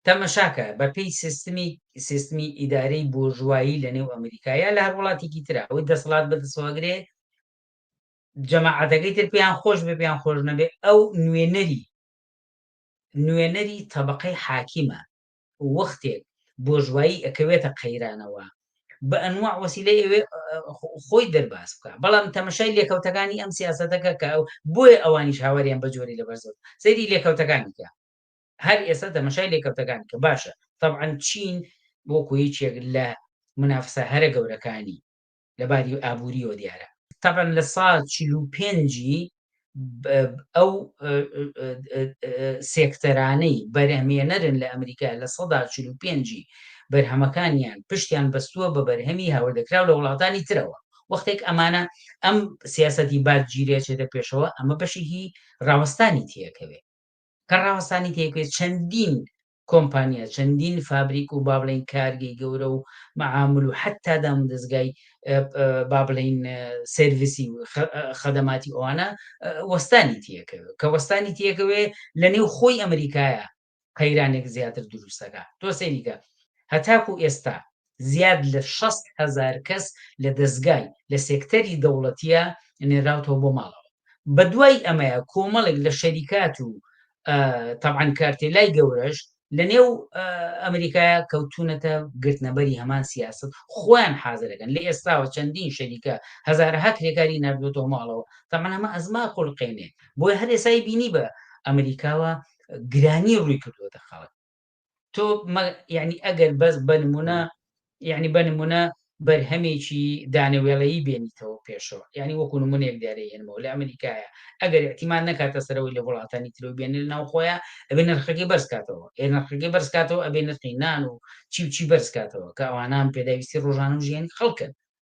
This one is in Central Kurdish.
تەمەشاکە بە پێی سیستمی ئیدارەی بورژوایی لە نێو ئەمریکایە لە هەر وڵاتێکی ترە ئەوەی دەسەڵات بەدەستەوەگرێ جەماعەتەکەی تر پێیان خۆش بێ پێیان خۆش نەبێ ئەو نوێنەری تەبەقەی حاکیمە وەختێک بۆژوایی ئەکەوێتە قەیرانەوە بە ئەنواع وەسیلەی ئەوێ خۆی دەرباز بکە بەڵام تەمەشای لێکەوتەکانی ئەم سیاسەتەکە کە ئەو بۆیە ئەوانیش هاوەریان بە جۆری لەبەرزەوت سەیری لێکەوتەکانی کە هەر ئێستا تەمەشای لێکەوتەکانی کە باشە طبعاً چین وەکو هیچێک لە منافسە هەرە گەورەکانی لەباری ئابووریەوە دیارە طبعاً لە ساڵ 45 ئەو سێکتەرانەی بەرهەمێنەرن لە ئەمریکا لە سەدا 45 بەرهەمەکانیان پشتیان بەستووە بە بەرهەمی هاوردەکراو لە وڵاتانی ترەوە وەختێک ئەمانە ئەم سیاسەتی بادگیریە چێتە پێشەوە ئەمە بەشێکی ڕاوەستانی تێکەوێت کە ڕاوەستانی تێکوێت چەندین کۆمپانیا چەندین فابریک و با بڵین کارگەی گەورە و مەعامل و حتا دام دەستگای با بڵین سێرویسی خەدەماتی ئەوانە وەستانی تێکەوێت کە وەستانی تێکەوێ لە نێو خۆی ئەمریکایە قەیرانێک زیاتر دروستەکە تۆ سەیریکە هەتاکو ئێستا زیاد لە 6,000 کەس لە دەستگای لە سێکتەری دەوڵەتیە نێراوتەوە بۆ ماڵەوە بە دوای ئەمەیە کۆمەڵێک لە شەریکات و طبعاً کارتێلای گەورەش لە نێو ئەمریکایە کەوتونەتە گرتنەبەری هەمان سیاست خۆیان حازرەکەن لە ئێستاوە چەندین شەریکە هەزارها کرێکاری نردوێتەوە ماڵەوە تەمان ئەمە ئەزما قوڵقێنێ بۆی هەر ئێسای بینی بە ئەمریکاوە گرانی ڕووی کردووەتە خەڵک تۆ یعنی ئەگەر بەس بنمونە یعنی بنمونە بەرهەمێکی دانەوێڵەیی بێنیتەوە پێشەوە ینی وەکو نمونەیەک دیارەی هێنمەوە لە ئەمریکایە ئەگەر احتیمان نەکاتە سەرەوەی لە وڵاتانی ترەوە بێنێ لە ناوخۆیە ئەبێ نرخەکەی بەرزکاتەوە نرخەکەی بەرزکاتەوە ئەبێ نرخی نان و چی بەرزکاتەوە کە ئەوانان پێداویستی ڕۆژانە و ژیانی خەڵکن